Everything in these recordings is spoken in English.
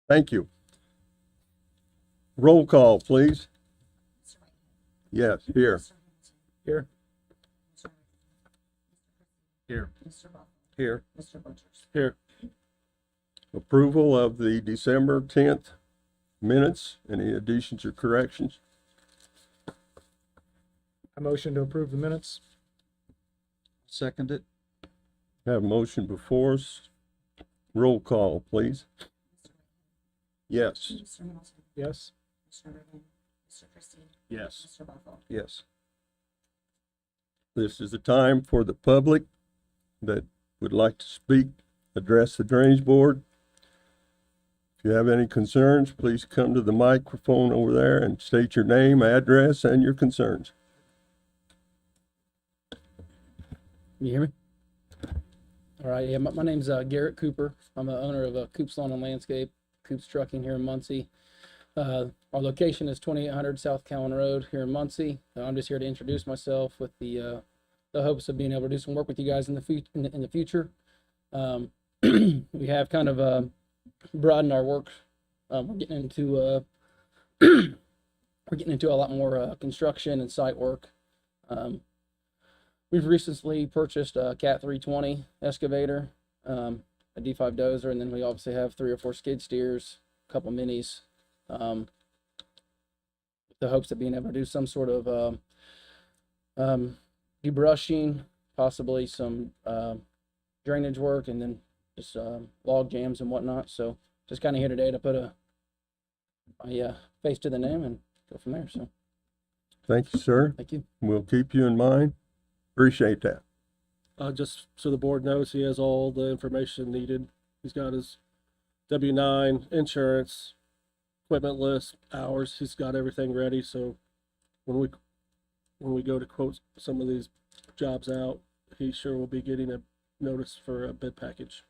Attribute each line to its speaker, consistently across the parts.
Speaker 1: Thank you. Roll call, please.
Speaker 2: Mr. Whitehead.
Speaker 1: Yes, here.
Speaker 2: Mr. Hamilton.
Speaker 3: Here.
Speaker 2: Mr. Rickman.
Speaker 3: Here.
Speaker 2: Mr. Buckle.
Speaker 3: Here.
Speaker 2: Mr. Butchers.
Speaker 3: Here.
Speaker 1: Approval of the December 10th minutes. Any additions or corrections?
Speaker 3: I motion to approve the minutes.
Speaker 4: Second it.
Speaker 1: Have a motion before us. Roll call, please.
Speaker 2: Mr. Whitehead.
Speaker 1: Yes.
Speaker 2: Mr. Hamilton.
Speaker 3: Yes.
Speaker 2: Mr. Rickman. Mr. Christie.
Speaker 3: Yes.
Speaker 2: Mr. Buckle.
Speaker 4: Yes.
Speaker 1: This is the time for the public that would like to speak, address the Drainage Board. If you have any concerns, please come to the microphone over there and state your name, address, and your concerns.
Speaker 5: Can you hear me? All right, yeah, my name's Garrett Cooper. I'm the owner of Coops Lawn and Landscape, Coops Trucking here in Muncie. Our location is 2800 South Cowan Road here in Muncie. I'm just here to introduce myself with the hopes of being able to do some work with you guys in the future. We have kind of broadened our work. We're getting into a lot more construction and site work. We've recently purchased a Cat 320 excavator, a D5 dozer, and then we obviously have 3 or 4 skid steers, a couple minis, with the hopes of being able to do some sort of debrushing, possibly some drainage work, and then just log jams and whatnot. So just kind of here today to put a face to the name and go from there. So
Speaker 1: Thank you, sir.
Speaker 5: thank you.
Speaker 1: We'll keep you in mind. Appreciate that.
Speaker 6: Just so the board knows, he has all the information needed. He's got his W-9, insurance, equipment list, hours. He's got everything ready. So when we go to quote some of these jobs out, he sure will be getting a notice for a bid package.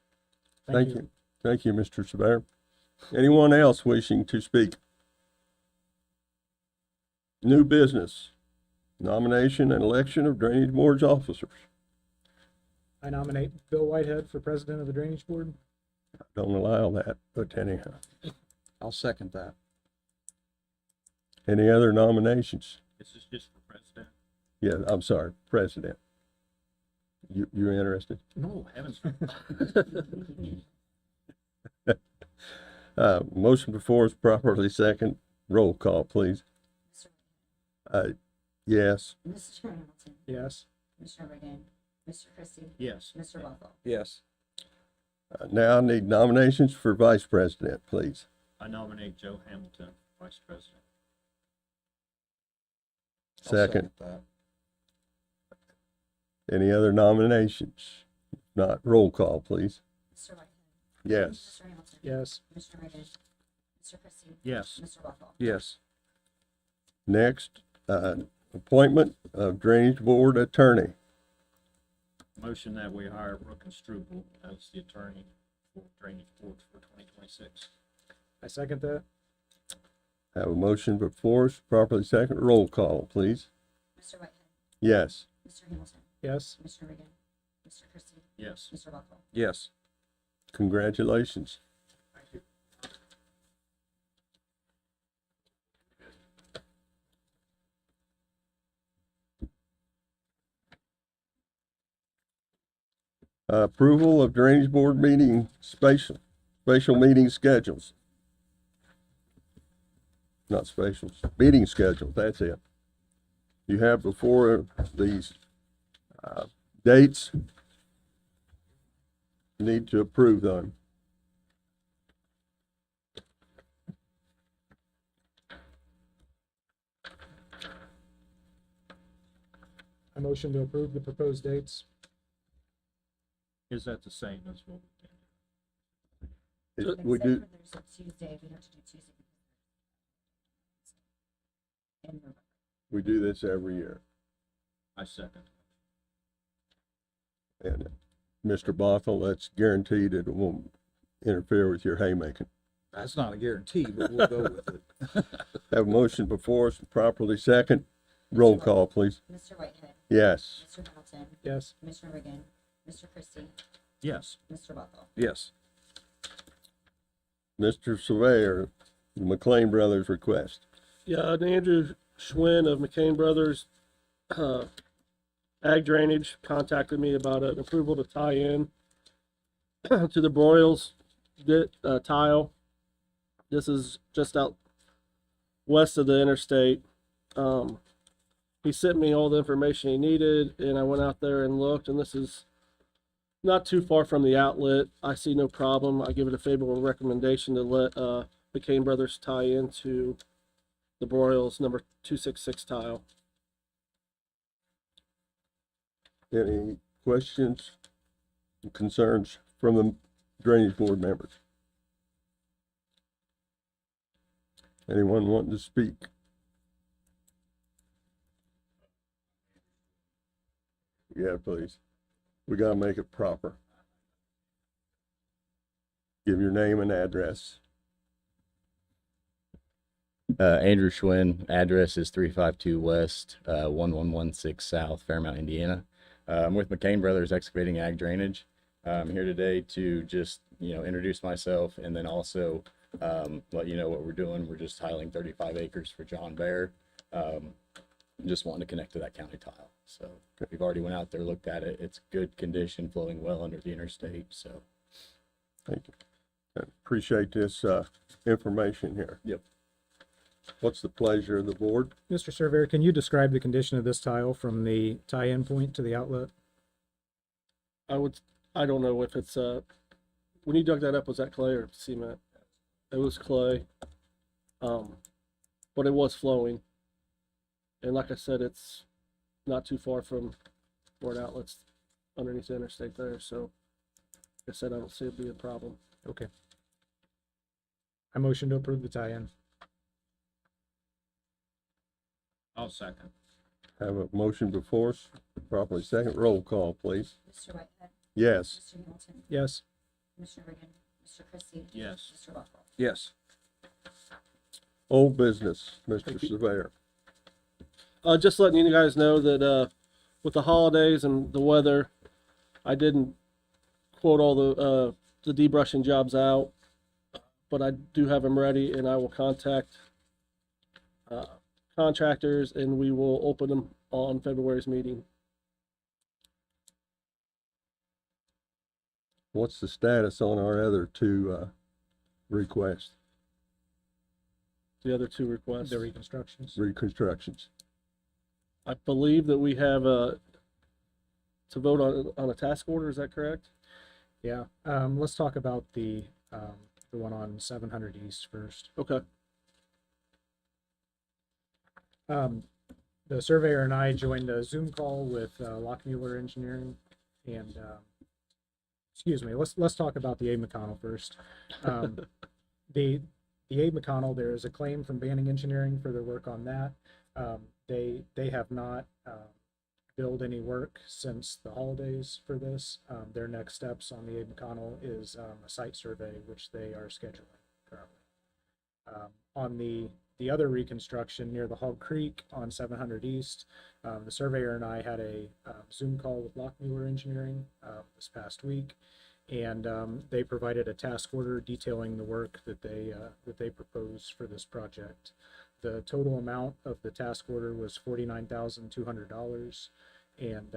Speaker 1: Thank you. Thank you, Mr. Surveyor. Anyone else wishing to speak? New business. Nomination and election of Drainage Board's officers.
Speaker 3: I nominate Bill Whitehead for president of the Drainage Board.
Speaker 1: Don't allow that, but anyhow.
Speaker 4: I'll second that.
Speaker 1: Any other nominations?
Speaker 3: This is just for president.
Speaker 1: Yeah, I'm sorry, president. You're interested?
Speaker 3: No, heavens.
Speaker 1: Motion before is properly second. Roll call, please.
Speaker 2: Mr. Whitehead.
Speaker 1: Yes.
Speaker 2: Mr. Hamilton.
Speaker 3: Yes.
Speaker 2: Mr. Rickman. Mr. Christie.
Speaker 3: Yes.
Speaker 2: Mr. Buckle.
Speaker 4: Yes.
Speaker 1: Now I need nominations for vice president, please.
Speaker 7: I nominate Joe Hamilton, Vice President.
Speaker 4: I'll
Speaker 1: Second.
Speaker 4: that.
Speaker 1: Any other nominations? If not, roll call, please.
Speaker 2: Mr. Whitehead.
Speaker 1: Yes.
Speaker 2: Mr. Hamilton.
Speaker 3: Yes.
Speaker 2: Mr. Rickman. Mr. Christie.
Speaker 3: Yes.
Speaker 2: Mr. Buckle.
Speaker 4: Yes.
Speaker 1: Next, appointment of Drainage Board attorney.
Speaker 7: Motion that we hire Brooke and Struble as the attorney for Drainage Board for 2026.
Speaker 3: I second that.
Speaker 1: Have a motion before us, properly second. Roll call, please.
Speaker 2: Mr. Whitehead.
Speaker 1: Yes.
Speaker 2: Mr. Hamilton.
Speaker 3: Yes.
Speaker 2: Mr. Rickman. Mr. Christie.
Speaker 7: Yes.
Speaker 2: Mr. Buckle.
Speaker 4: Yes.
Speaker 1: Congratulations. Approval of Drainage Board meeting special meeting schedules. Not specials, meeting schedules, that's it. You have before these dates. You need to approve them.
Speaker 3: I motion to approve the proposed dates.
Speaker 7: Is that the same as what we did?
Speaker 1: We do,
Speaker 2: Except for there's a Tuesday, we have to do Tuesday. In November.
Speaker 1: we do this every year.
Speaker 7: I second.
Speaker 1: And Mr. Bothell, that's guaranteed it won't interfere with your haymaking.
Speaker 4: That's not a guarantee, but we'll go with it.
Speaker 1: Have a motion before us, properly second. Roll call, please.
Speaker 2: Mr. Whitehead.
Speaker 1: Yes.
Speaker 2: Mr. Hamilton.
Speaker 3: Yes.
Speaker 2: Mr. Rickman. Mr. Christie.
Speaker 7: Yes.
Speaker 2: Mr. Buckle.
Speaker 4: Yes.
Speaker 1: Mr. Surveyor, the McLean Brothers request.
Speaker 6: Yeah, and Andrew Schwinn of McCain Brothers, Ag Drainage contacted me about an approval to tie in to the Broyles tile. This is just out west of the interstate. He sent me all the information he needed, and I went out there and looked, and this is not too far from the outlet. I see no problem. I give it a favorable recommendation to let McCain Brothers tie into the Broyles number 266 tile.
Speaker 1: Any questions, concerns from the Drainage Board members? Anyone wanting to speak? Yeah, please. We gotta make it proper. Give your name and address.
Speaker 8: Andrew Schwinn, address is 352 West, 1116 South, Fairmount, Indiana. I'm with McCain Brothers Excavating Ag Drainage. I'm here today to just, introduce myself and then also let you know what we're doing. We're just tiling 35 acres for John Bear. Just wanting to connect to that county tile. So we've already went out there, looked at it. It's good condition, flowing well under the interstate. So
Speaker 1: Thank you. I appreciate this information here.
Speaker 8: Yep.
Speaker 1: What's the pleasure of the board?
Speaker 3: Mr. Surveyor, can you describe the condition of this tile from the tie-in point to the outlet?
Speaker 6: I don't know if it's when you dug that up, was that clay or cement? It was clay. But it was flowing. And like I said, it's not too far from where it outlets underneath the interstate there. So like I said, I don't see it being a problem.
Speaker 3: Okay. I motion to approve the tie-in.
Speaker 7: I'll second.
Speaker 1: Have a motion before us, properly second. Roll call, please.
Speaker 2: Mr. Whitehead,
Speaker 1: Yes.
Speaker 2: Mr. Hamilton,
Speaker 3: Yes.
Speaker 2: Commissioner Reagan, Mr. Christie.
Speaker 7: Yes.
Speaker 2: Mr. Rockwell.
Speaker 4: Yes.
Speaker 1: Old business, Mr.
Speaker 6: Thank you.
Speaker 1: Surveyor.
Speaker 6: Just letting you guys know that with the holidays and the weather, I didn't quote all the debrushing jobs out, but I do have them ready, and I will contact contractors, and we will open them on February's meeting.
Speaker 1: What's the status on our other two requests,
Speaker 6: The other two requests.
Speaker 3: The reconstructions.
Speaker 1: reconstructions?
Speaker 6: I believe that we have to vote on a task order. Is that correct?
Speaker 3: Yeah. Let's talk about the one on 700 East first.
Speaker 6: Okay.
Speaker 3: The surveyor and I joined a Zoom call with Lockmuller Engineering, and excuse me. Let's talk about the A. McConnell first. The A. McConnell, there is a claim from Banning Engineering for their work on that. They have not billed any work since the holidays for this. Their next steps on the A. McConnell is a site survey, which they are scheduling currently. On the other reconstruction near the Hog Creek on 700 East, the surveyor and I had a Zoom call with Lockmuller Engineering this past week, and they provided a task order detailing the work that they proposed for this project. The total amount of the task order was $49,200, and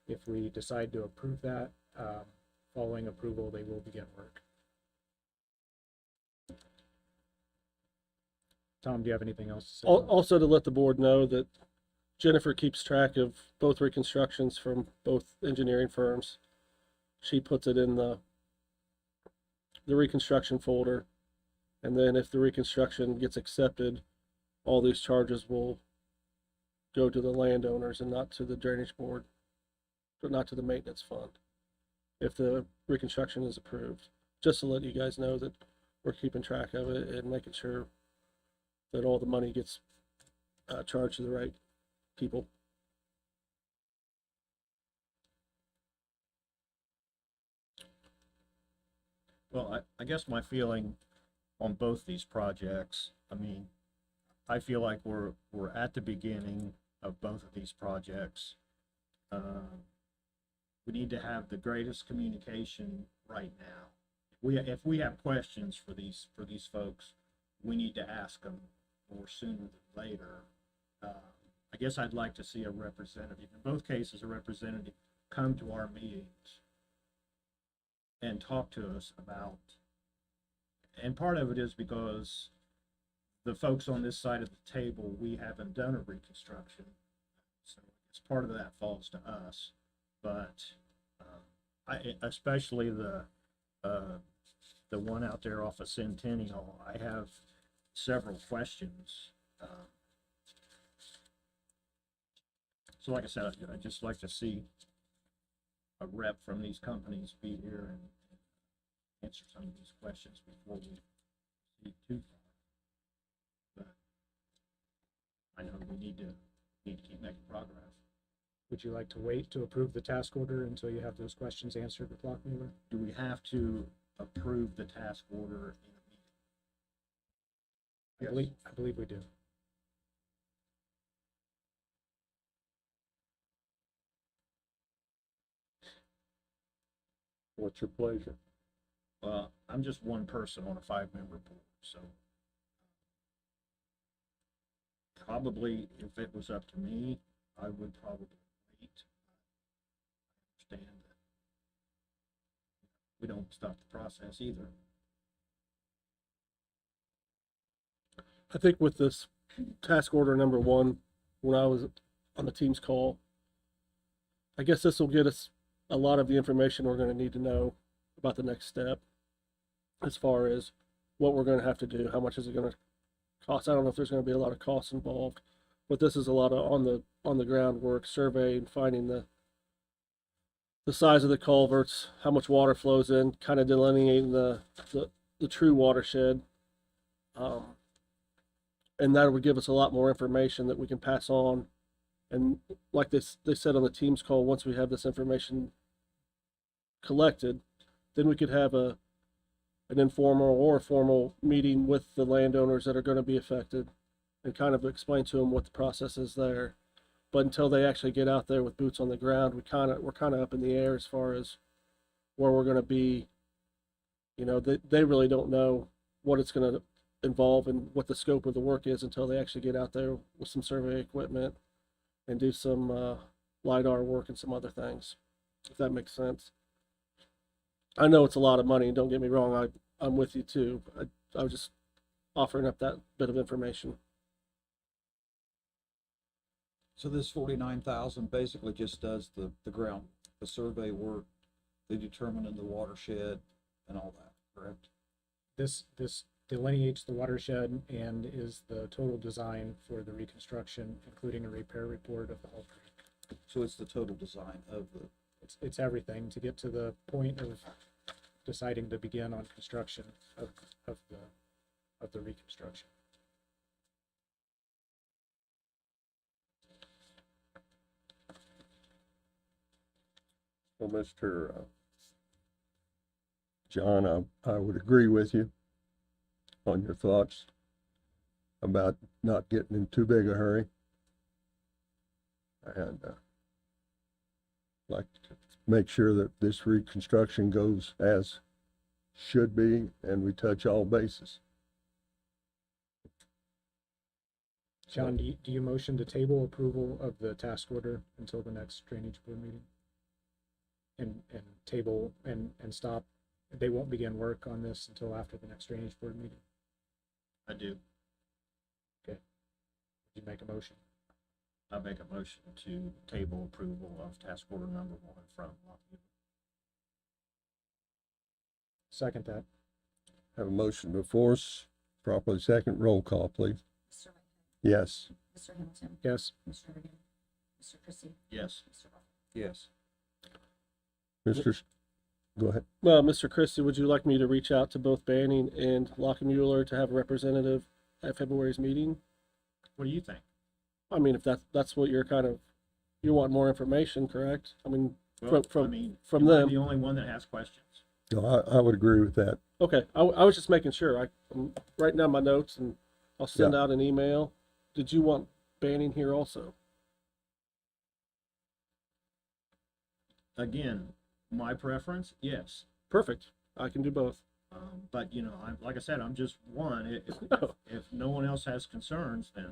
Speaker 3: if we decide to approve that, following approval, they will begin work. Tom, do you have anything else to say?
Speaker 6: Also to let the board know that Jennifer keeps track of both reconstructions from both engineering firms. She puts it in the reconstruction folder, and then if the reconstruction gets accepted, all these charges will go to the landowners and not to the drainage board, but not to the maintenance fund, if the reconstruction is approved. Just to let you guys know that we're keeping track of it and making sure that all the money gets charged to the right people.
Speaker 7: Well, I guess my feeling on both these projects, I feel like we're at the beginning of both of these projects. We need to have the greatest communication right now. if we have questions for these folks, we need to ask them more sooner than later. I guess I'd like to see a representative, in both cases, a representative come to our meetings and talk to us about, and part of it is because the folks on this side of the table, we haven't done a reconstruction. So it's part of that falls to us, but especially the one out there off of Centennial, I have several questions. So like I said, I'd just like to see a rep from these companies be here and answer some of these questions before we proceed too far. But I know we need to keep making progress.
Speaker 3: Would you like to wait to approve the task order until you have those questions answered with Lockmuir?
Speaker 7: Do we have to approve the task order in a meeting?
Speaker 3: I believe we do.
Speaker 1: What's your pleasure?
Speaker 7: Well, I'm just one person on a 5-member board, so probably if it was up to me, I would probably wait. I understand that we don't stop the process either.
Speaker 6: I think with this task order number 1, when I was on the team's call, I guess this will get us a lot of the information we're going to need to know about the next step as far as what we're going to have to do, how much is it going to cost. I don't know if there's going to be a lot of costs involved, but this is a lot of on the ground work, surveying, finding the size of the culverts, how much water flows in, kind of delineating the true watershed. And that would give us a lot more information that we can pass on. And like they said on the team's call, once we have this information collected, then we could have an informal or a formal meeting with the landowners that are going to be affected and kind of explain to them what the process is there. But until they actually get out there with boots on the ground, we're kind of up in the air as far as where we're going to be. You know, they really don't know what it's going to involve and what the scope of the work is until they actually get out there with some survey equipment and do some LiDAR work and some other things, if that makes sense. I know it's a lot of money, and don't get me wrong, I'm with you too. I was just offering up that bit of information.
Speaker 4: So this 49,000 basically just does the ground, the survey work, the determining the watershed and all that, correct?
Speaker 3: This delineates the watershed and is the total design for the reconstruction, including a repair report of the whole creek.
Speaker 4: So it's the total design of the,
Speaker 3: It's everything to get to the point of deciding to begin on construction of the reconstruction.
Speaker 1: Well, Mr. John, I would agree with you on your thoughts about not getting in too big a hurry. And like to make sure that this reconstruction goes as should be and we touch all bases.
Speaker 3: John, do you motion to table approval of the task order until the next drainage board meeting? And table and stop, they won't begin work on this until after the next drainage board meeting?
Speaker 7: I do.
Speaker 3: Would you make a motion?
Speaker 7: I make a motion to table approval of task order number 1 from Lockmuir.
Speaker 3: Second that.
Speaker 1: Have a motion before us, properly second, roll call, please.
Speaker 2: Mr. Whitehead,
Speaker 1: Yes.
Speaker 2: Mr. Hamilton,
Speaker 3: Yes.
Speaker 2: Mr. Reagan, Mr. Christie,
Speaker 7: Yes.
Speaker 2: Mr. Russell.
Speaker 4: yes.
Speaker 1: Go ahead.
Speaker 6: Well, Mr. Christie, would you like me to reach out to both Banning and Lockmuir to have a representative at February's meeting?
Speaker 7: What do you think?
Speaker 6: I mean, if that's what you're you want more information, correct? I mean,
Speaker 7: Well,
Speaker 6: from
Speaker 7: I mean,
Speaker 6: from
Speaker 7: am I
Speaker 6: them.
Speaker 7: the only one that has questions?
Speaker 1: No, I would agree with that.
Speaker 6: Okay, I was just making sure. I'm writing down my notes and I'll send out an email. Did you want Banning here also?
Speaker 7: Again, my preference, yes.
Speaker 6: Perfect. I can do both.
Speaker 7: But, you know, like I said, I'm just one. If no one else has concerns, then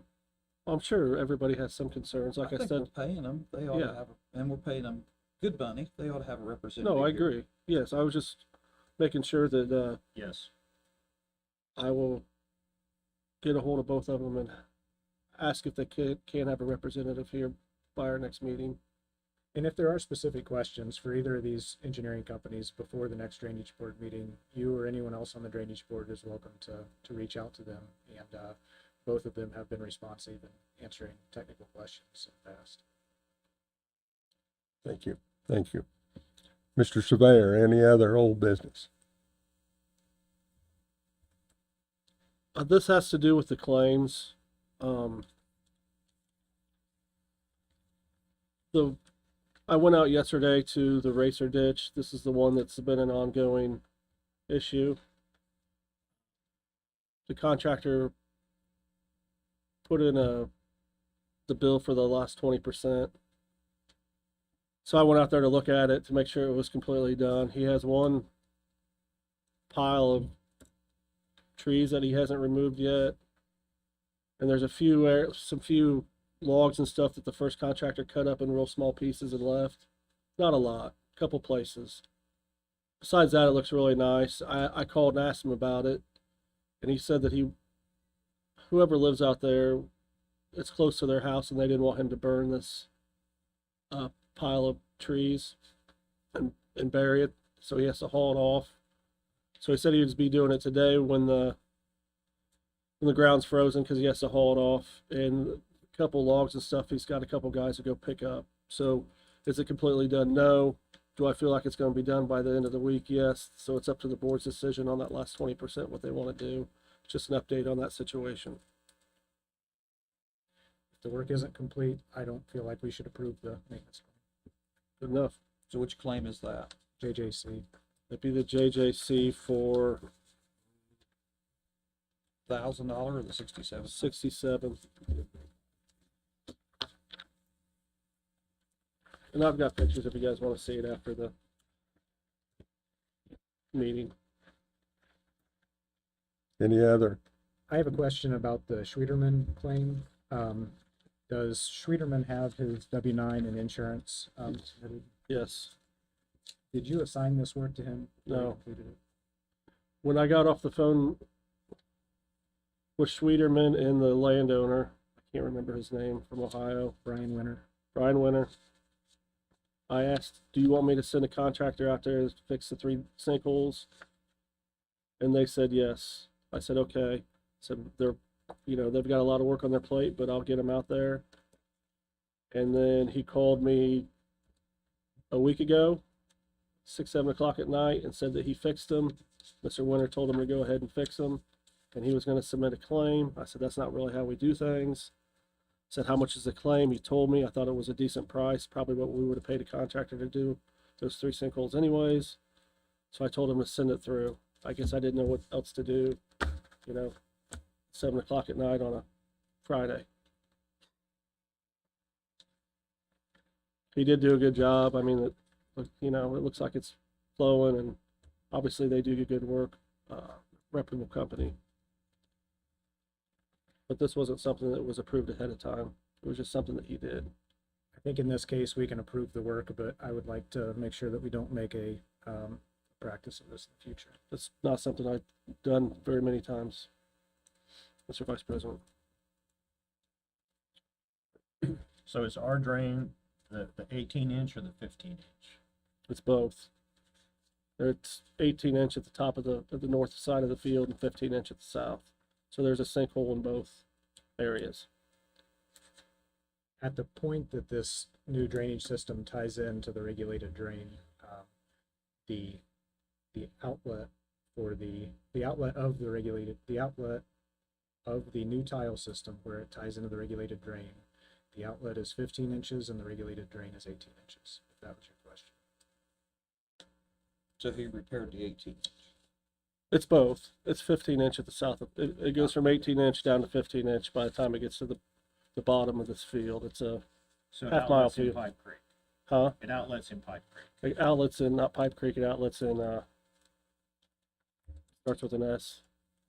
Speaker 6: I'm sure everybody has some concerns. Like I
Speaker 4: think
Speaker 6: said,
Speaker 4: we're paying them, they ought
Speaker 6: Yeah.
Speaker 4: to have, and we're paying them good money, they ought to have a representative.
Speaker 6: no, I
Speaker 4: here.
Speaker 6: agree. Yes, I was just making sure that
Speaker 7: yes.
Speaker 6: I will get a hold of both of them and ask if they can have a representative here by our next meeting.
Speaker 3: And if there are specific questions for either of these engineering companies before the next drainage board meeting, you or anyone else on the drainage board is welcome to reach out to them. And both of them have been responsive in answering technical questions in the past.
Speaker 1: Thank you. Thank you. Mr. Surveyor, any other old business?
Speaker 6: This has to do with the claims. I went out yesterday to the racer ditch. This is the one that's been an ongoing issue. The contractor put in the bill for the last 20%. So I went out there to look at it to make sure it was completely done. He has one pile of trees that he hasn't removed yet. And there's some few logs and stuff that the first contractor cut up in real small pieces and left. Not a lot, a couple places. Besides that, it looks really nice. I called and asked him about it, and he said that whoever lives out there, it's close to their house, and they didn't want him to burn this pile of trees and bury it, so he has to haul it off. So he said he would be doing it today when the ground's frozen, because he has to haul it off, and a couple logs and stuff he's got a couple guys to go pick up. So is it completely done? No. Do I feel like it's going to be done by the end of the week? Yes. So it's up to the board's decision on that last 20%, what they want to do. Just an update on that situation.
Speaker 3: If the work isn't complete, I don't feel like we should approve the maintenance.
Speaker 6: Good enough.
Speaker 4: So which claim is that?
Speaker 3: JJC.
Speaker 6: That'd be the JJC for
Speaker 4: $1,000 or the 67?
Speaker 6: 67. And I've got pictures if you guys want to see it after the meeting.
Speaker 1: Any other?
Speaker 3: I have a question about the Schwederman claim. Does Schwederman have his W-9 and insurance submitted?
Speaker 6: Yes.
Speaker 3: Did you assign this work to him?
Speaker 6: No. When I got off the phone with Schwederman and the landowner, I can't remember his name, from Ohio,
Speaker 3: Brian Winter.
Speaker 6: Brian Winter, I asked, do you want me to send a contractor out there to fix the 3 sinkholes? And they said yes. I said, okay. I said, they've got a lot of work on their plate, but I'll get them out there. And then he called me a week ago, 6, 7 o'clock at night, and said that he fixed them. Mr. Winter told him to go ahead and fix them, and he was going to submit a claim. I said, that's not really how we do things. Said, how much is the claim? He told me. I thought it was a decent price, probably what we would have paid a contractor to do those 3 sinkholes anyways. So I told him to send it through. I guess I didn't know what else to do, 7 o'clock at night on a Friday. He did do a good job. I mean, it looks like it's flowing, and obviously they do good work, reputable company. But this wasn't something that was approved ahead of time. It was just something that he did.
Speaker 3: I think in this case, we can approve the work, but I would like to make sure that we don't make a practice of this in the future.
Speaker 6: It's not something I've done very many times, Mr. Vice President.
Speaker 7: So is our drain the 18-inch or the 15-inch?
Speaker 6: It's both. It's 18-inch at the top of the north side of the field and 15-inch at the south. So there's a sinkhole in both areas.
Speaker 3: At the point that this new drainage system ties into the regulated drain, the outlet for the outlet of the new tile system where it ties into the regulated drain, the outlet is 15 inches and the regulated drain is 18 inches, if that was your question.
Speaker 4: So he repaired the 18.
Speaker 6: It's both. It's 15-inch at the south. It goes from 18-inch down to 15-inch by the time it gets to the bottom of this field. It's a
Speaker 7: So it
Speaker 6: half mile
Speaker 7: outlets in
Speaker 6: field.
Speaker 7: Pipe Creek.
Speaker 6: Huh?
Speaker 7: It outlets in Pipe Creek.
Speaker 6: It outlets in, not Pipe Creek, it outlets in Starts with an S.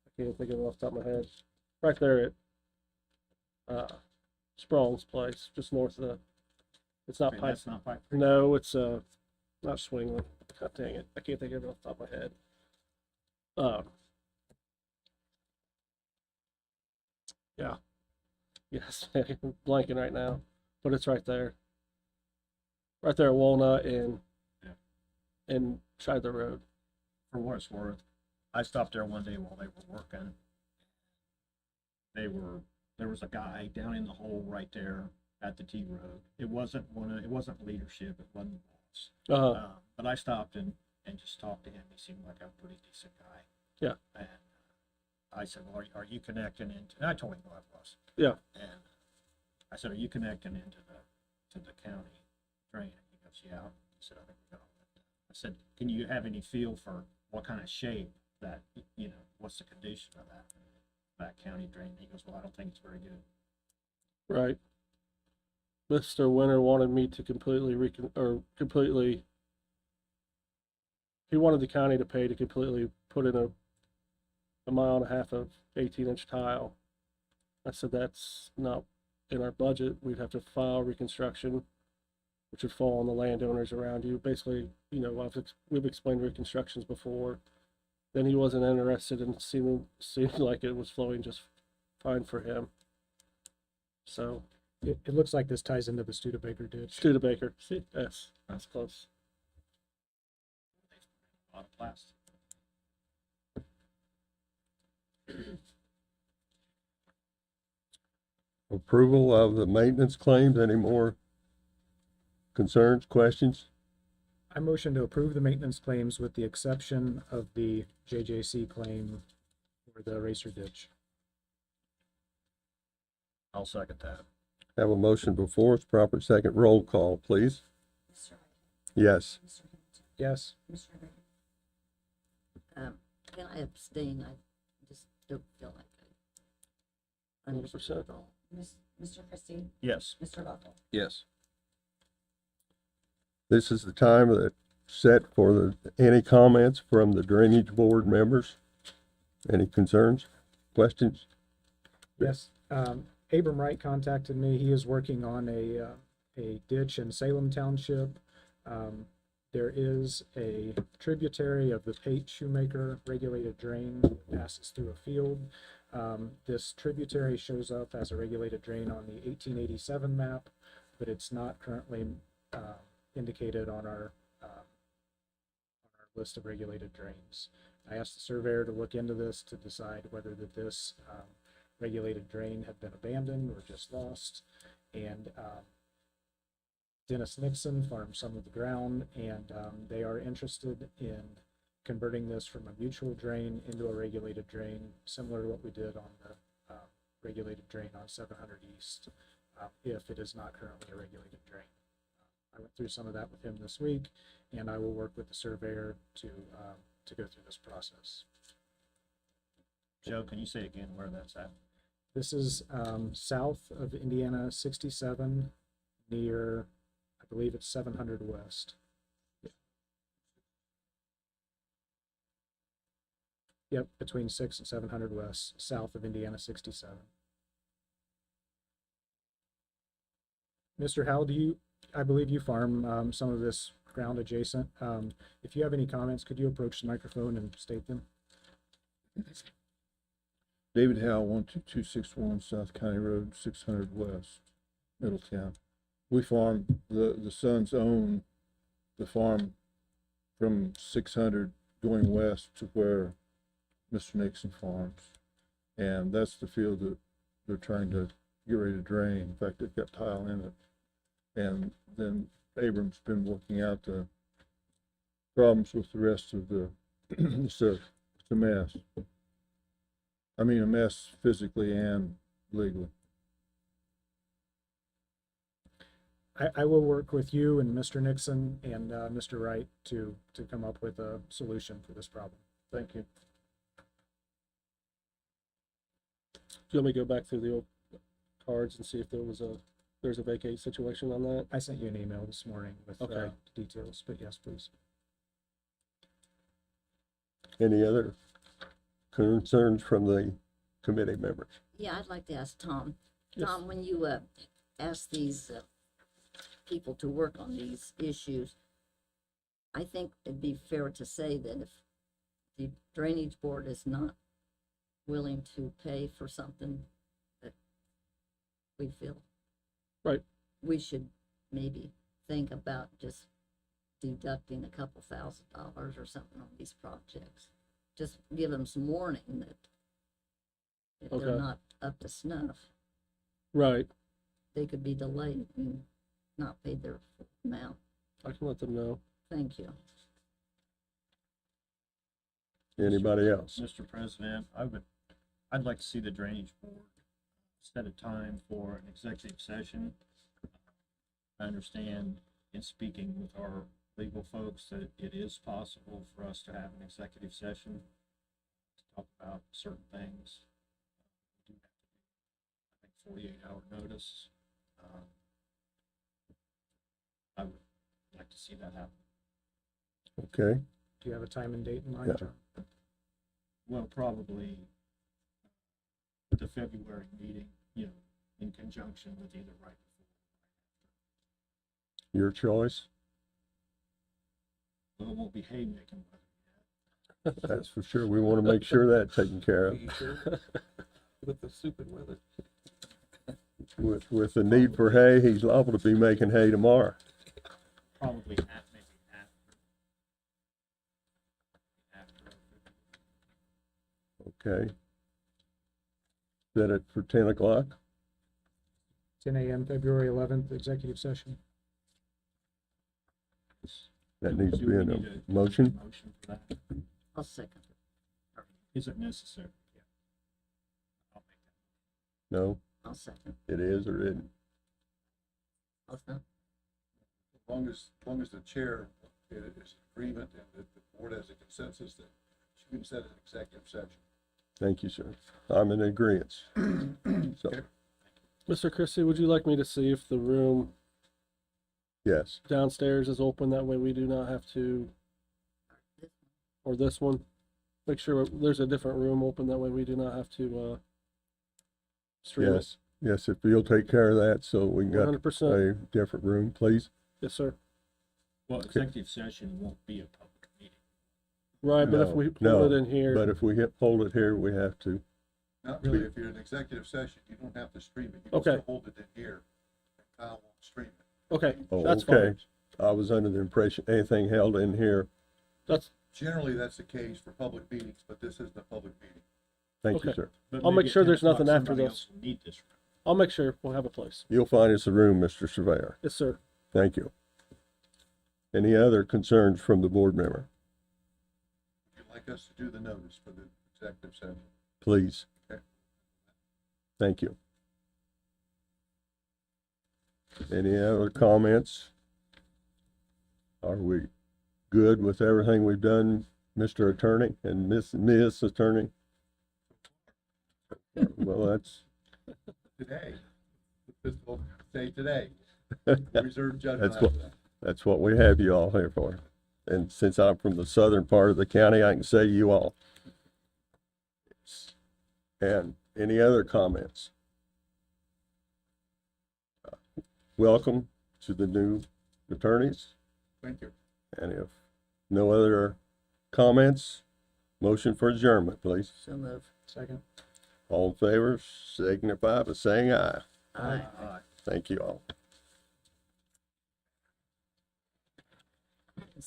Speaker 6: I can't think of it off the top of my head. Right there at Sprong's place, just north of the. It's not
Speaker 7: Okay,
Speaker 6: Pipe.
Speaker 7: that's not Pipe Creek.
Speaker 6: No, it's not Swingland. God dang it, I can't think of it off the top of my head. Yeah. Yes, I'm blanking right now, but it's right there. Right there at Walnut and
Speaker 7: Yeah.
Speaker 6: and Shiloh Road.
Speaker 7: For what it's worth, I stopped there one day while they were working. There was a guy down in the hole right there at the T road. It wasn't leadership, it wasn't the boss. But I stopped and just talked to him. He seemed like a pretty decent guy.
Speaker 6: Yeah.
Speaker 7: And I said, well, are you connecting into, and I told him who I was.
Speaker 6: Yeah.
Speaker 7: And I said, are you connecting into the county drain? He goes, yeah. He said, I think we're gonna. I said, can you have any feel for what kind of shape that, what's the condition of that county drain? He goes, well, I don't think it's very good.
Speaker 6: Right. Mr. Winter wanted me to he wanted the county to pay to completely put in a mile and a half of 18-inch tile. I said, that's not in our budget. We'd have to file reconstruction, which would fall on the landowners around you. Basically, we've explained reconstructions before. Then he wasn't interested, and seemed like it was flowing just fine for him. So,
Speaker 3: It looks like this ties into the Studebaker ditch.
Speaker 6: Studebaker, see, yes, that's close.
Speaker 7: A lot of plastic.
Speaker 1: Approval of the maintenance claims. Any more concerns, questions?
Speaker 3: I motion to approve the maintenance claims with the exception of the JJC claim for the racer ditch.
Speaker 7: I'll second that.
Speaker 1: Have a motion before us, proper second. Roll call, please.
Speaker 2: Mr. Wright?
Speaker 1: Yes.
Speaker 2: Mr. Hamilton?
Speaker 3: Yes.
Speaker 2: Mr. Reagan? Can I abstain? I just don't feel like I
Speaker 6: 100%.
Speaker 2: understood it all. Mr. Christie?
Speaker 7: Yes.
Speaker 2: Mr. Buckle?
Speaker 4: Yes.
Speaker 1: This is the time that set for any comments from the Drainage Board members. Any concerns, questions?
Speaker 3: Yes. Abram Wright contacted me. He is working on a ditch in Salem Township. There is a tributary of the Pate Shoemaker regulated drain that passes through a field. This tributary shows up as a regulated drain on the 1887 map, but it's not currently indicated on our list of regulated drains. I asked the surveyor to look into this to decide whether this regulated drain had been abandoned or just lost. And Dennis Nixon farmed some of the ground, and they are interested in converting this from a mutual drain into a regulated drain, similar to what we did on the regulated drain on 700 East, if it is not currently a regulated drain. I went through some of that with him this week, and I will work with the surveyor to go through this process.
Speaker 7: Joe, can you say again where that's at?
Speaker 3: This is south of Indiana 67, near, I believe it's 700 West. Yep, between 6 and 700 West, south of Indiana 67. Mr. Howell, I believe you farm some of this ground adjacent. If you have any comments, could you approach the microphone and state them?
Speaker 9: David Howe, 12261 South County Road, 600 West, Middletown. We farm, the sons own the farm from 600 going west to where Mr. Nixon farms. And that's the field that they're trying to get ready to drain. In fact, they've got tile in it. And then Abram's been working out the problems with the rest of the, it's a mess. I mean, a mess physically and legally.
Speaker 3: I will work with you and Mr. Nixon and Mr. Wright to come up with a solution for this problem. Thank you.
Speaker 6: Do you want me to go back through the old cards and see if there's a vacate situation on that?
Speaker 3: I sent you an email this morning with
Speaker 6: Okay.
Speaker 3: details, but yes, please.
Speaker 1: Any other concerns from the committee members?
Speaker 2: Yeah, I'd like to ask Tom.
Speaker 6: Yes.
Speaker 2: Tom, when you ask these people to work on these issues, I think it'd be fair to say that if the drainage board is not willing to pay for something that we feel
Speaker 6: Right.
Speaker 2: we should maybe think about just deducting a couple $1,000s or something on these projects. Just give them some warning that if they're
Speaker 6: Okay.
Speaker 2: not up to snuff,
Speaker 6: Right.
Speaker 2: they could be delayed and not paid their full amount.
Speaker 6: I can let them know.
Speaker 2: Thank you.
Speaker 1: Anybody else?
Speaker 7: Mr. President, I'd like to see the drainage board set a time for an executive session. I understand in speaking with our legal folks that it is possible for us to have an executive session to talk about certain things. We do have to do, I think, 48-hour notice. I would like to see that happen.
Speaker 1: Okay,
Speaker 3: Do you have a time and date in mind,
Speaker 1: Yeah.
Speaker 3: John?
Speaker 7: Well, probably the February meeting, in conjunction with either right before.
Speaker 1: your choice.
Speaker 7: Well, it won't be haymaking weather.
Speaker 1: That's for sure. We want to make sure that's taken care of.
Speaker 4: With the stupid weather.
Speaker 1: With the need for hay, he's liable to be making hay tomorrow.
Speaker 7: Probably maybe after.
Speaker 1: Okay. Set it for 10 o'clock.
Speaker 3: 10 a.m., February 11th, executive session.
Speaker 1: That needs to
Speaker 7: Do
Speaker 1: be
Speaker 7: we
Speaker 1: in
Speaker 7: need
Speaker 1: a motion.
Speaker 7: Motion for that.
Speaker 2: I'll second.
Speaker 7: Is it necessary? Yeah. I'll make that.
Speaker 1: No,
Speaker 2: I'll second.
Speaker 1: it is or isn't.
Speaker 2: I'll second.
Speaker 9: As long as the chair is in agreement and that the board has a consensus that she can set an executive session.
Speaker 1: Thank you, sir. I'm in agreement. So,
Speaker 6: Mr. Christie, would you like me to see if the room
Speaker 1: yes,
Speaker 6: downstairs is open? That way we do not have to, or this one? Make sure there's a different room open. That way we do not have to, stream it.
Speaker 1: yes, yes, if you'll take care of that, so we can get
Speaker 6: 100%.
Speaker 1: a different room, please.
Speaker 6: Yes, sir.
Speaker 7: Well, executive session won't be a public meeting.
Speaker 6: Right, but if
Speaker 1: No,
Speaker 6: we pull
Speaker 1: no,
Speaker 6: it in here,
Speaker 1: But if we hold it here, we have to.
Speaker 9: Not really, if you're in executive session, you don't have to stream it. You can
Speaker 6: Okay.
Speaker 9: still hold it in here. And Kyle won't stream it.
Speaker 6: okay,
Speaker 1: Oh,
Speaker 6: that's
Speaker 1: okay.
Speaker 6: fine.
Speaker 1: I was under the impression anything held in here.
Speaker 6: That's,
Speaker 9: Generally, that's the case for public meetings, but this isn't a public meeting.
Speaker 1: Thank you,
Speaker 6: Okay.
Speaker 1: sir.
Speaker 7: But
Speaker 6: I'll make
Speaker 7: maybe at
Speaker 6: sure
Speaker 7: 10
Speaker 6: there's nothing
Speaker 7: o'clock,
Speaker 6: after
Speaker 7: somebody
Speaker 6: this.
Speaker 7: else will need this room.
Speaker 6: I'll make sure we'll have a place.
Speaker 1: You'll find us a room, Mr. Surveyor.
Speaker 6: Yes, sir.
Speaker 1: Thank you. Any other concerns from the board member?
Speaker 9: Would you like us to do the notice for the executive session?
Speaker 1: Please.
Speaker 9: Okay.
Speaker 1: Thank you. Any other comments? Are we good with everything we've done, Mr. Attorney and Miss Attorney? Well, that's,
Speaker 9: Today, the fiscal day today. Reserve judgment
Speaker 1: That's
Speaker 9: after
Speaker 1: what-
Speaker 9: that.
Speaker 1: that's what we have you all here for. And since I'm from the southern part of the county, I can say you all. And any other comments? Welcome to the new attorneys.
Speaker 9: Thank you.
Speaker 1: And if no other comments, motion for adjournment, please.
Speaker 2: So move.
Speaker 3: Second.
Speaker 1: All in favor, signify by saying aye.
Speaker 2: Aye.
Speaker 1: Thank you all.